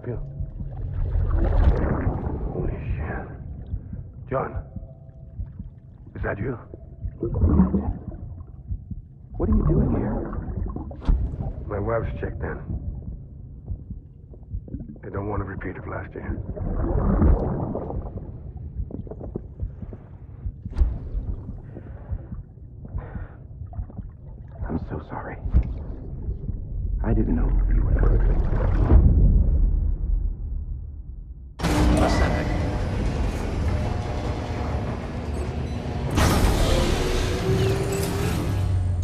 you? Holy shit. John, is that you? What are you doing here? My wife's checked in. They don't want to repeat of last year. I'm so sorry. I didn't know you were there. Ascending.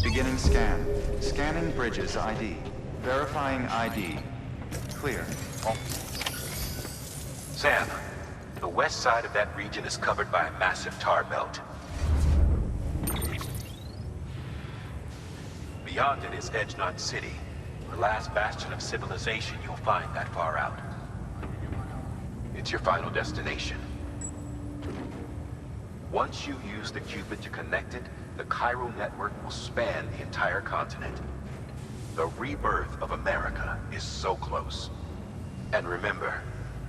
Beginning scan. Scanning bridges ID. Verifying ID. Clear. Sam, the west side of that region is covered by a massive tar belt. Beyond it is Edgenot City, the last bastion of civilization you'll find that far out. It's your final destination. Once you use the Cupid to connect it, the Cairo network will span the entire continent. The rebirth of America is so close. And remember,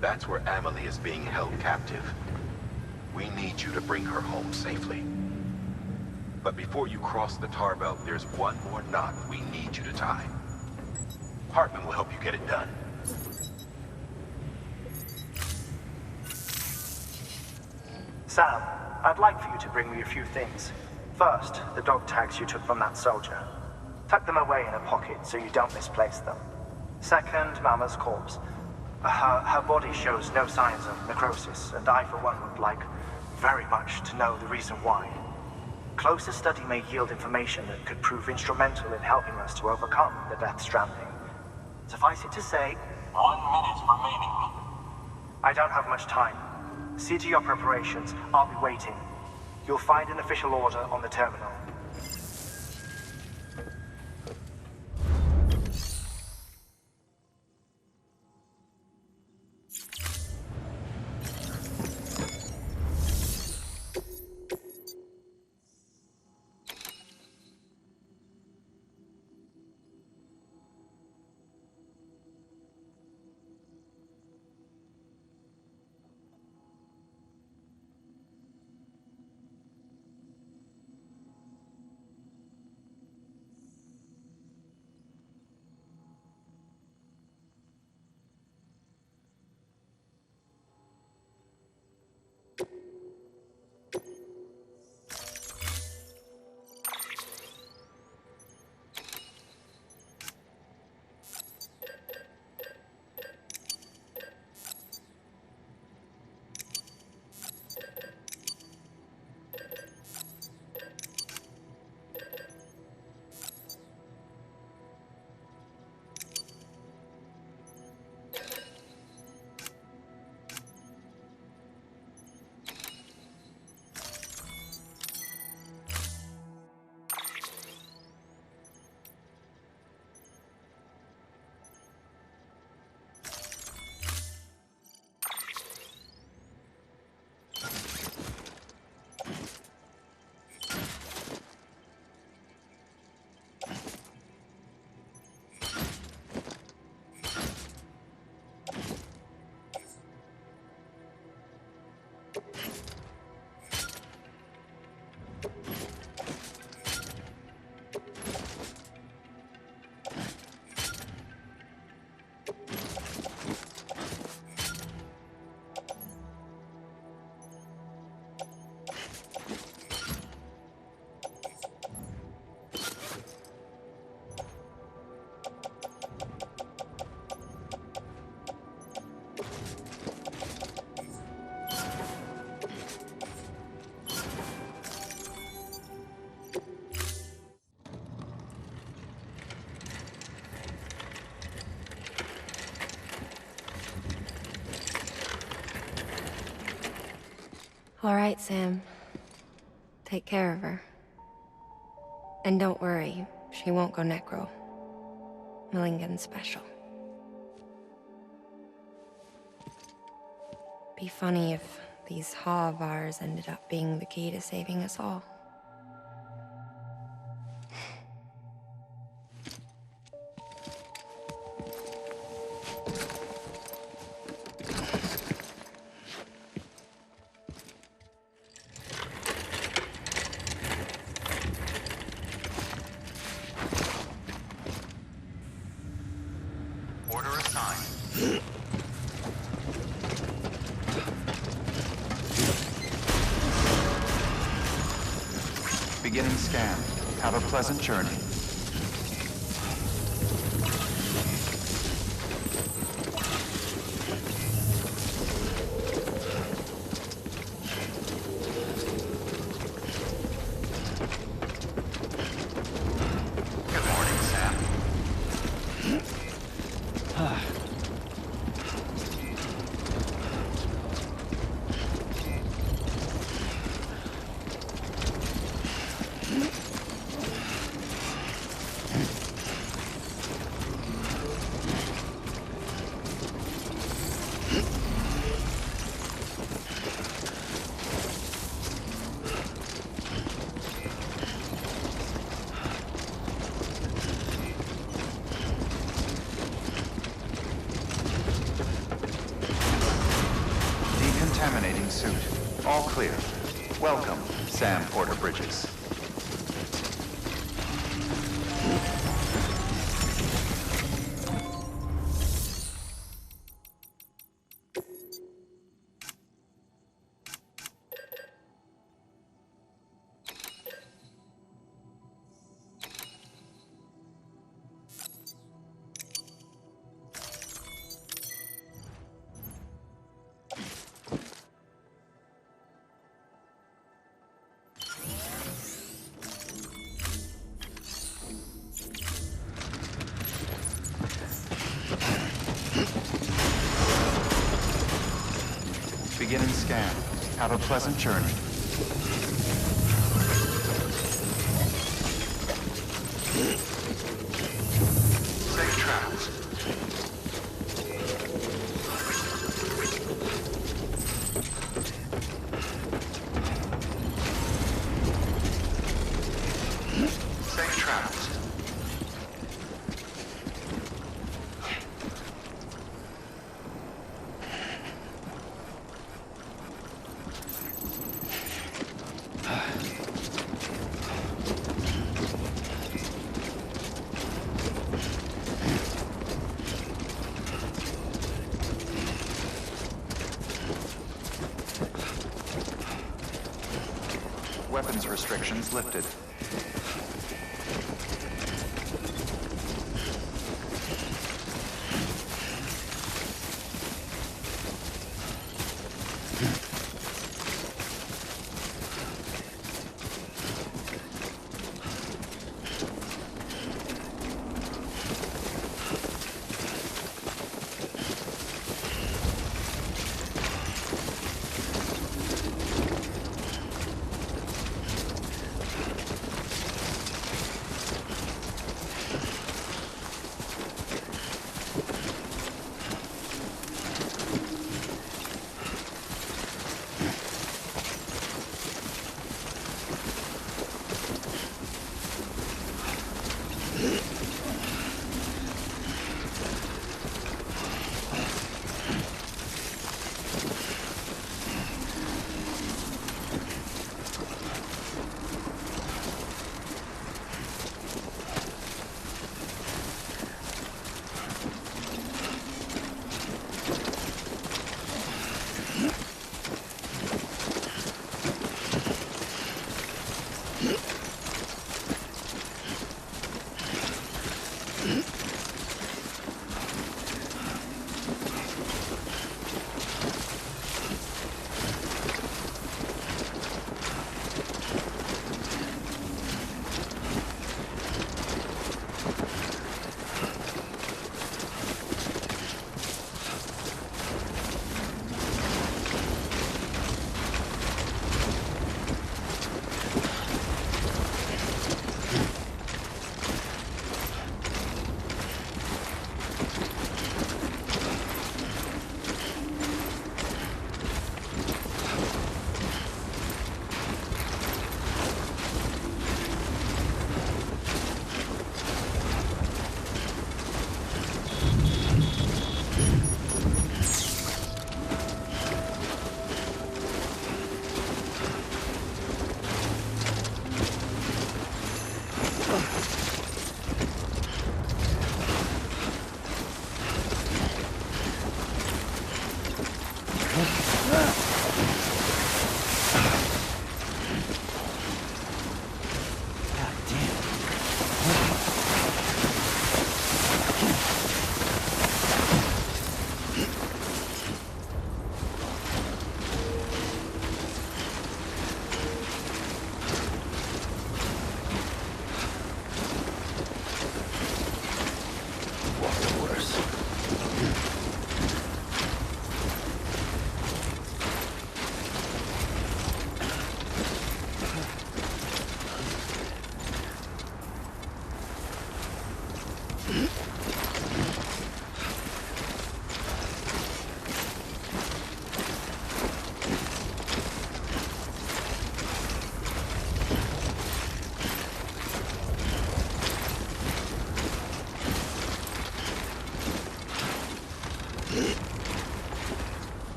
that's where Amelie is being held captive. We need you to bring her home safely. But before you cross the tar belt, there's one more knot we need you to tie. Heartman will help you get it done. Sam, I'd like for you to bring me a few things. First, the dog tags you took from that soldier. Tuck them away in a pocket so you don't misplace them. Second, Mama's corpse. Her body shows no signs of necrosis, and I, for one, would like very much to know the reason why. Closer study may yield information that could prove instrumental in helping us to overcome the Death Stranding. Suffice it to say, 1 minute remaining. I don't have much time. See to your preparations. I'll be waiting. You'll find an official order on the terminal. All right, Sam. Take care of her. And don't worry, she won't go necro. Millingan's special. Be funny if these Ha of ours ended up being the key to saving us all. scan. Have a pleasant journey. Good morning, Sam. Decontaminating suit. All clear. Welcome, Sam Porter Bridges. Beginning scan. Have a pleasant journey. Safe travels. Safe travels. Weapons restrictions lifted.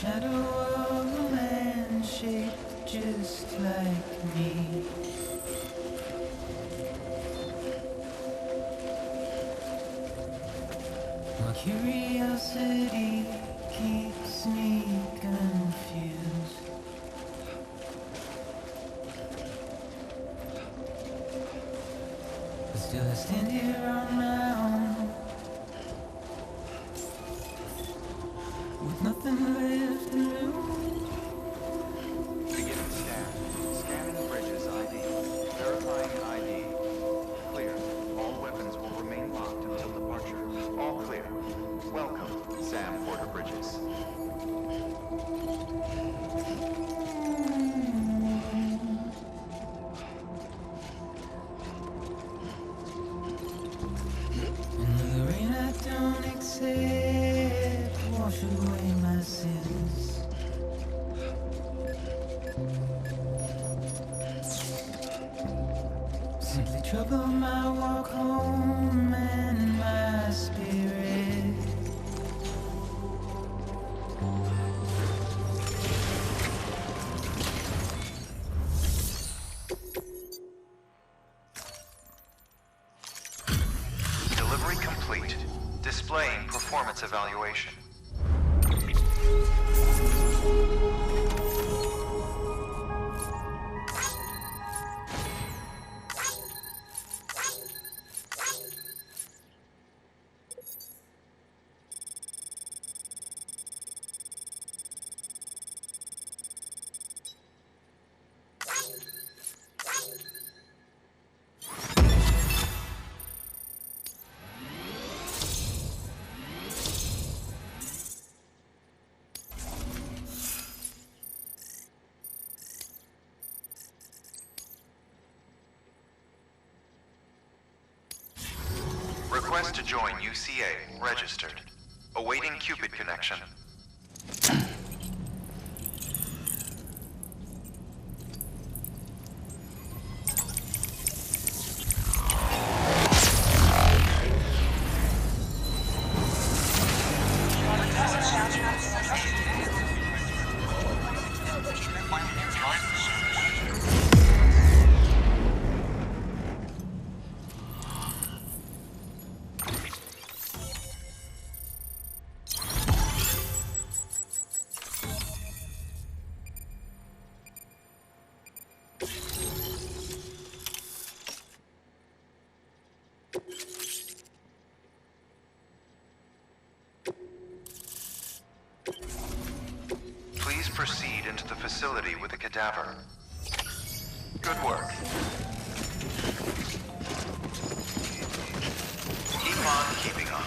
shadow of a man shaped just like me. My curiosity keeps me confused. But still I stand here on my own, with nothing left to lose. Beginning scan. Scanning Bridges ID. Verifying ID. Clear. All weapons will remain locked until departure. All clear. Welcome, Sam Porter Bridges. And the rain I don't accept wash away my sins. Simply trouble my walk home and my spirit. Delivery complete. Displaying performance evaluation. Request to join UCA. Registered. Awaiting Cupid connection. Please proceed into the facility with the cadaver. Good work. Keep on keeping on.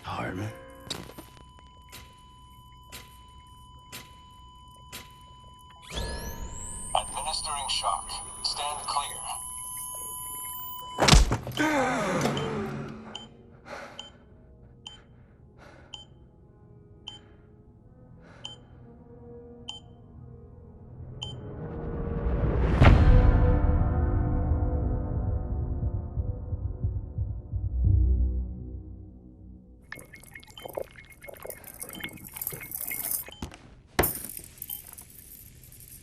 Heartman. Administering shock. Stand clear.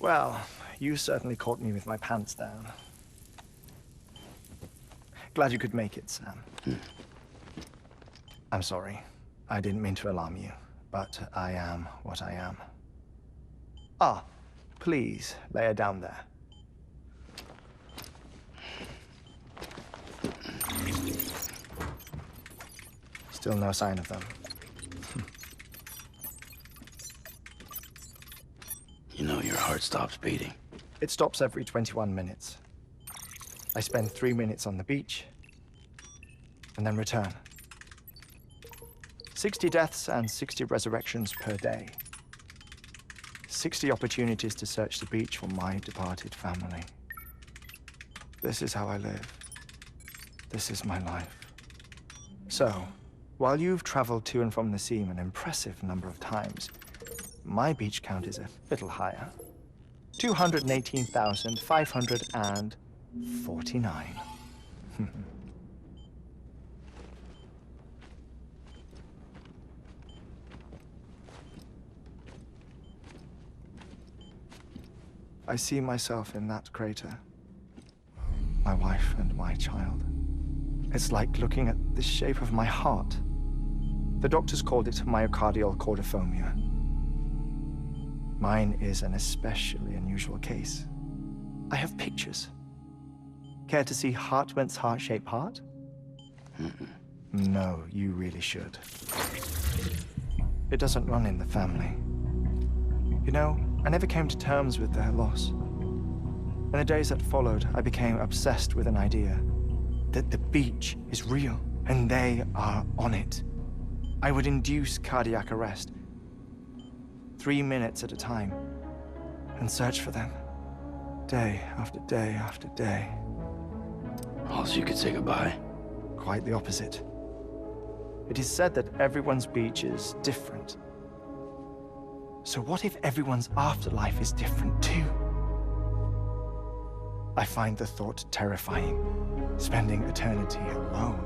Well, you certainly caught me with my pants down. Glad you could make it, Sam. I'm sorry. I didn't mean to alarm you, but I am what I am. Ah, please, lay her down there. Still no sign of them. You know your heart stops beating. It stops every 21 minutes. I spend 3 minutes on the beach, and then return. 60 deaths and 60 resurrections per day. 60 opportunities to search the beach for my departed family. This is how I live. This is my life. So, while you've traveled to and from the scene an impressive number of times, my beach count is a little higher. 218,549. I see myself in that crater. My wife and my child. It's like looking at the shape of my heart. The doctors called it myocardial cordiformia. Mine is an especially unusual case. I have pictures. Care to see Heartman's heart-shaped heart? No, you really should. It doesn't run in the family. You know, I never came to terms with their loss. In the days that followed, I became obsessed with an idea that the beach is real and they are on it. I would induce cardiac arrest, 3 minutes at a time, and search for them, day after day after day. Also, you could say goodbye. Quite the opposite. It is said that everyone's beach is different. So what if everyone's afterlife is different too? I find the thought terrifying, spending eternity alone,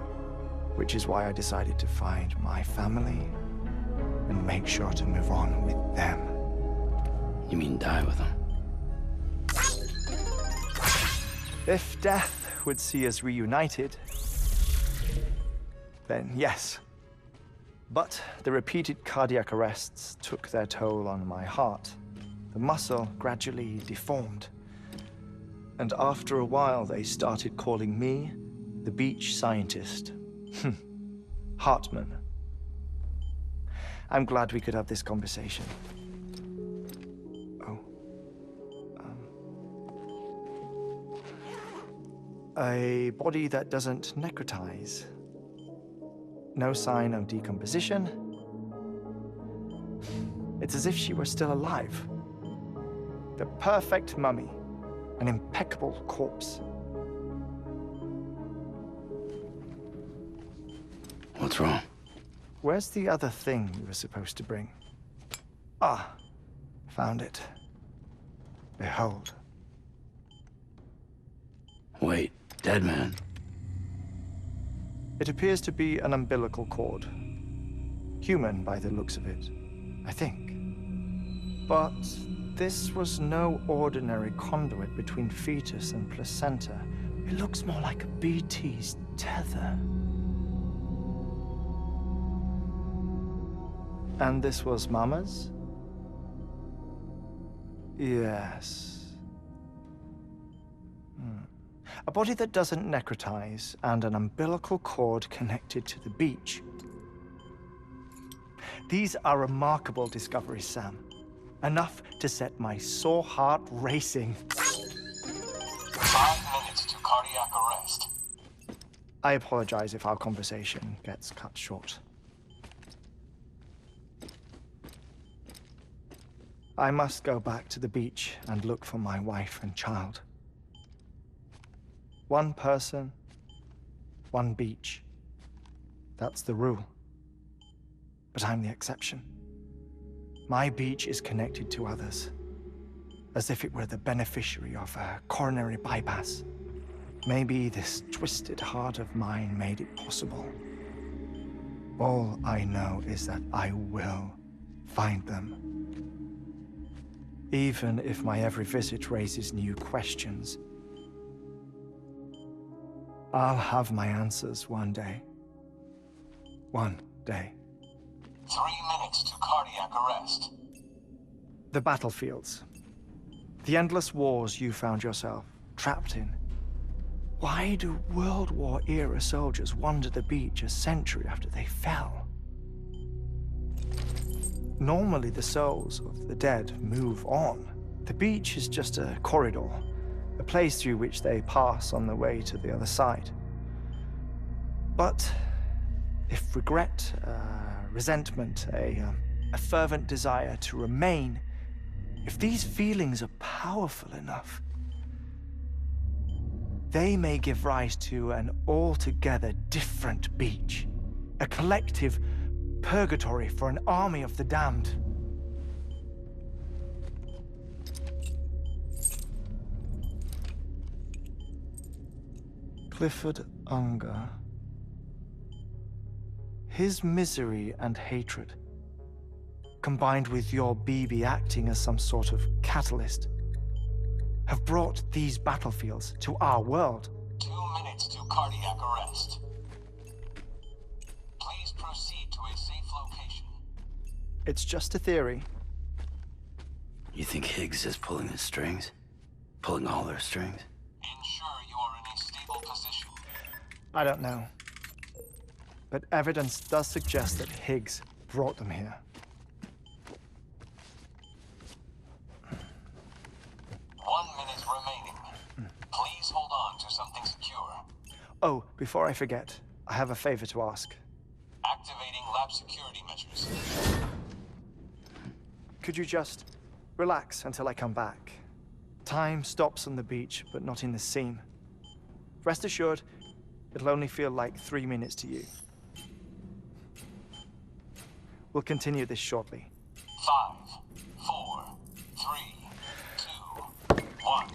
which is why I decided to find my family and make sure to move on with them. You mean die with them? If death would see us reunited, then yes. But the repeated cardiac arrests took their toll on my heart. The muscle gradually deformed. And after a while, they started calling me the beach scientist. Heartman. I'm glad we could have this conversation. Oh. A body that doesn't necrotize. No sign of decomposition. It's as if she were still alive. The perfect mummy. An impeccable corpse. What's wrong? Where's the other thing you were supposed to bring? Ah, found it. Behold. Wait, dead man. It appears to be an umbilical cord. Human by the looks of it, I think. But this was no ordinary conduit between fetus and placenta. It looks more like a BT's tether. And this was Mama's? Yes. A body that doesn't necrotize and an umbilical cord connected to the beach. These are remarkable discoveries, Sam. Enough to set my sore heart racing. 5 minutes to cardiac arrest. I apologize if our conversation gets cut short. I must go back to the beach and look for my wife and child. One person, one beach. That's the rule. But I'm the exception. My beach is connected to others, as if it were the beneficiary of a coronary bypass. Maybe this twisted heart of mine made it possible. All I know is that I will find them. even if my every visit raises new questions. I'll have my answers one day. One day. 3 minutes to cardiac arrest. The battlefields. The endless wars you found yourself trapped in. Why do World War-era soldiers wander the beach a century after they fell? Normally, the souls of the dead move on. The beach is just a corridor, a place through which they pass on the way to the other side. But if regret, resentment, a fervent desire to remain, if these feelings are powerful enough, they may give rise to an altogether different beach, a collective purgatory for an army of the damned. Clifford Unger. His misery and hatred, combined with your BB acting as some sort of catalyst, have brought these battlefields to our world. 2 minutes to cardiac arrest. Please proceed to a safe location. It's just a theory. You think Higgs is pulling the strings? Pulling all their strings? Ensure you are in a stable position. I don't know. But evidence does suggest that Higgs brought them here. 1 minute remaining. Please hold on to something secure. Oh, before I forget, I have a favor to ask. Activating lab security measures. Could you just relax until I come back? Time stops on the beach, but not in the scene. Rest assured, it'll only feel like 3 minutes to you. We'll continue this shortly. 5, 4, 3, 2, 1.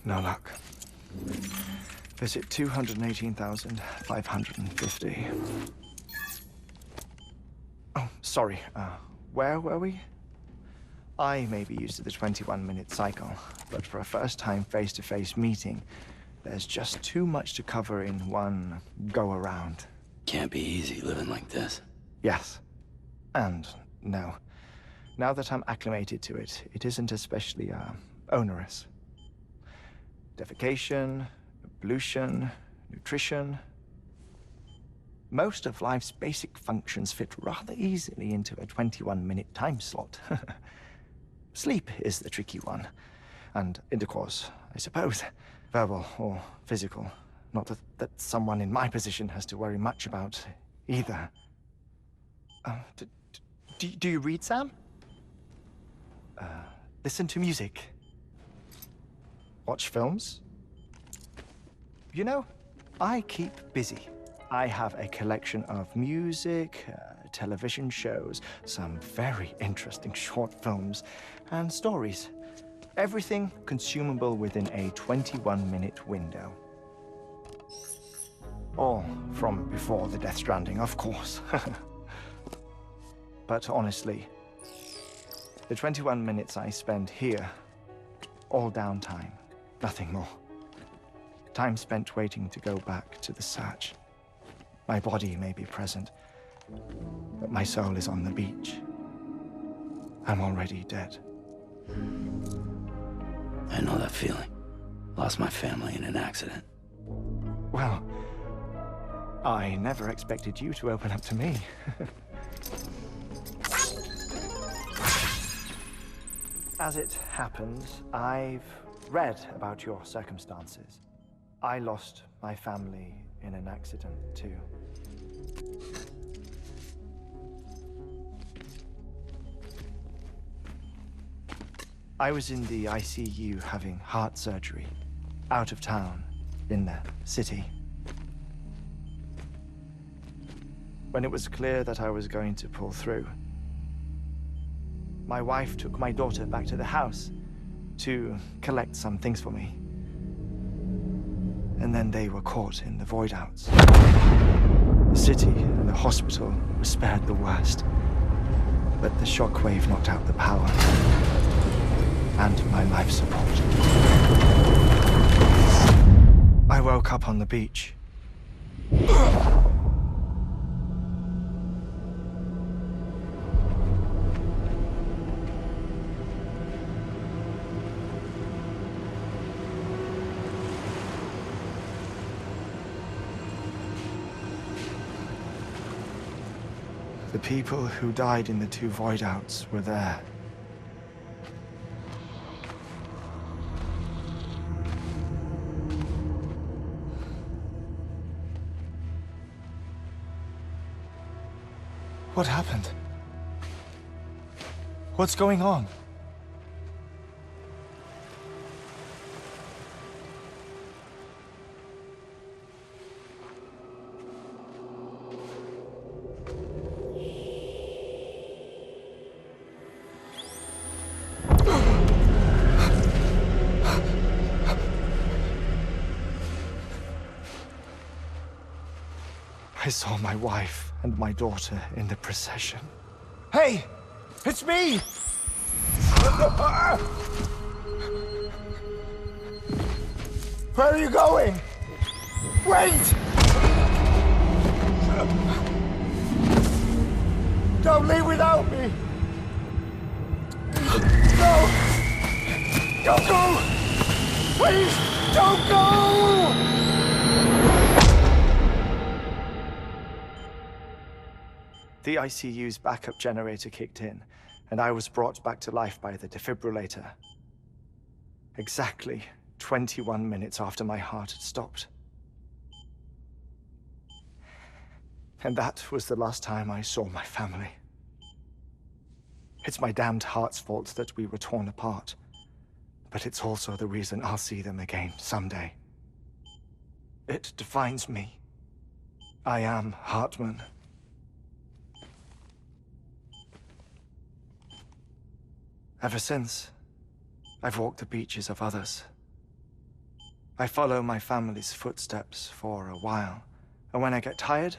No luck. Visit 218,550. Oh, sorry. Where were we? I may be used to the 21-minute cycle, but for a first-time face-to-face meeting, there's just too much to cover in one go-around. Can't be easy living like this. Yes. And no. Now that I'm acclimated to it, it isn't especially, onerous. Defecation, pollution, nutrition. Most of life's basic functions fit rather easily into a 21-minute time slot. Sleep is the tricky one. And intercourse, I suppose. Verbal or physical. Not that someone in my position has to worry much about either. Do you read, Sam? Listen to music. Watch films? You know, I keep busy. I have a collection of music, television shows, some very interesting short films, and stories. Everything consumable within a 21-minute window. All from before the Death Stranding, of course. But honestly, the 21 minutes I spend here, all downtime, nothing more. Time spent waiting to go back to the search. My body may be present, but my soul is on the beach. I'm already dead. I know that feeling. Lost my family in an accident. Well, I never expected you to open up to me. As it happens, I've read about your circumstances. I lost my family in an accident, too. I was in the ICU having heart surgery, out of town, in the city. When it was clear that I was going to pull through, my wife took my daughter back to the house to collect some things for me. And then they were caught in the void outs. The city and the hospital were spared the worst, but the shockwave knocked out the power and my life support. I woke up on the beach. The people who died in the two void outs were there. What happened? What's going on? I saw my wife and my daughter in the procession. Hey! It's me! Where are you going? Wait! Don't leave without me! No! Don't go! Please, don't go! The ICU's backup generator kicked in, and I was brought back to life by the defibrillator. Exactly 21 minutes after my heart had stopped. And that was the last time I saw my family. It's my damned heart's fault that we were torn apart, but it's also the reason I'll see them again someday. It defines me. I am Heartman. Ever since, I've walked the beaches of others, I follow my family's footsteps for a while, and when I get tired,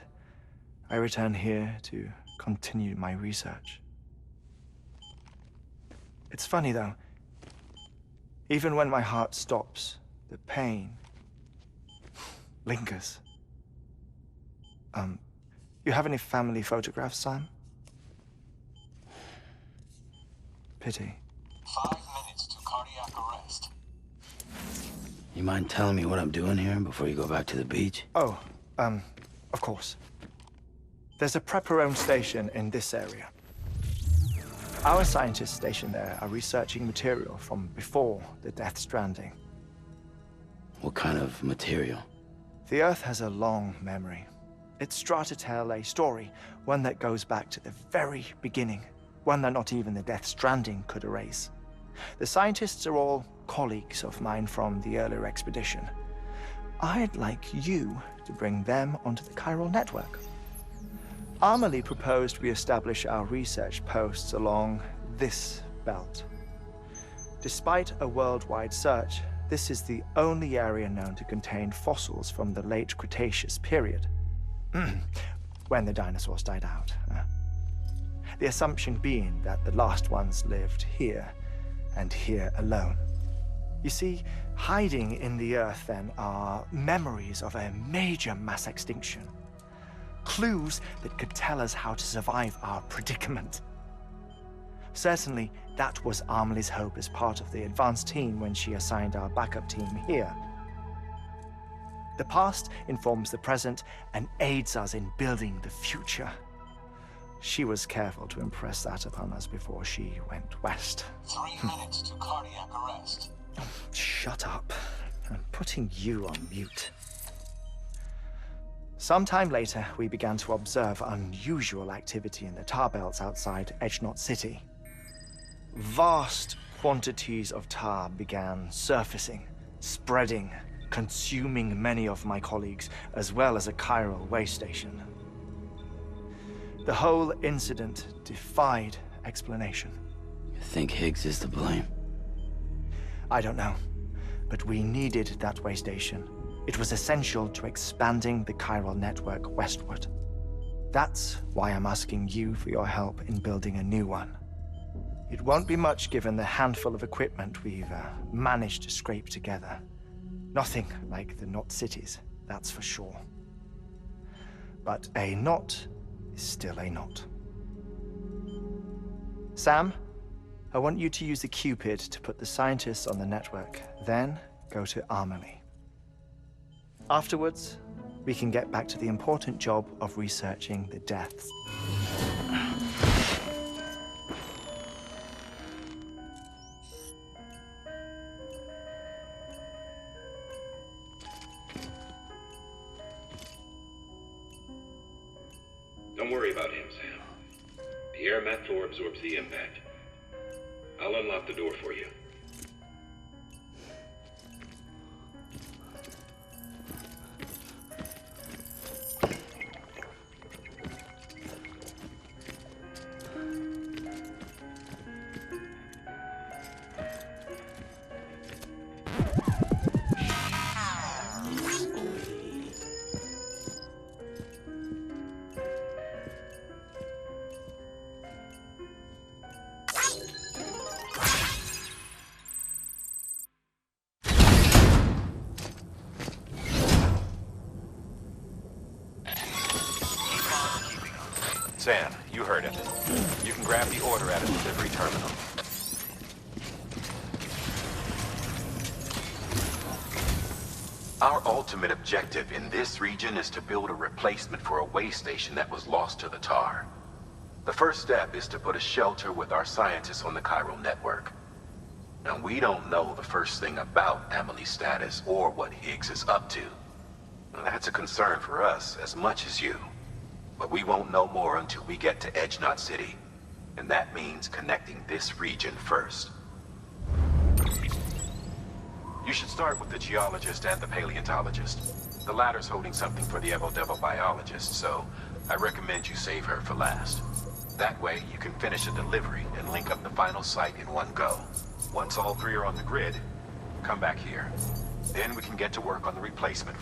I return here to continue my research. It's funny, though. Even when my heart stops, the pain lingers. You have any family photographs, Sam? Pity. 5 minutes to cardiac arrest. You mind telling me what I'm doing here before you go back to the beach? Oh, of course. There's a prep-your-own station in this area. Our scientists stationed there are researching material from before the Death Stranding. What kind of material? The Earth has a long memory. It's trying to tell a story, one that goes back to the very beginning, one that not even the Death Stranding could erase. The scientists are all colleagues of mine from the earlier expedition. I'd like you to bring them onto the chiral network. Amelie proposed we establish our research posts along this belt. Despite a worldwide search, this is the only area known to contain fossils from the late Cretaceous period, when the dinosaurs died out. The assumption being that the last ones lived here, and here alone. You see, hiding in the Earth, then, are memories of a major mass extinction. Clues that could tell us how to survive our predicament. Certainly, that was Amelie's hope as part of the advanced team when she assigned our backup team here. The past informs the present and aids us in building the future. She was careful to impress that upon us before she went west. 3 minutes to cardiac arrest. Shut up. I'm putting you on mute. Sometime later, we began to observe unusual activity in the tar belts outside Edgenot City. Vast quantities of tar began surfacing, spreading, consuming many of my colleagues, as well as a chiral way station. The whole incident defied explanation. You think Higgs is to blame? I don't know, but we needed that way station. It was essential to expanding the chiral network westward. That's why I'm asking you for your help in building a new one. It won't be much given the handful of equipment we've managed to scrape together. Nothing like the knot cities, that's for sure. But a knot is still a knot. Sam, I want you to use the Cupid to put the scientists on the network, then go to Amelie. Afterwards, we can get back to the important job of researching the deaths. Don't worry about him, Sam. The air mat floor absorbs the impact. I'll unlock the door for you. Sam, you heard it. You can grab the order at a delivery terminal. Our ultimate objective in this region is to build a replacement for a way station that was lost to the tar. The first step is to put a shelter with our scientists on the chiral network. Now, we don't know the first thing about Amelie's status or what Higgs is up to. Now, that's a concern for us as much as you. But we won't know more until we get to Edgenot City. And that means connecting this region first. You should start with the geologist and the paleontologist. The latter's holding something for the Evo-Devo biologist, so I recommend you save her for last. That way, you can finish a delivery and link up the final site in one go. Once all three are on the grid, come back here. Then we can get to work on the replacement.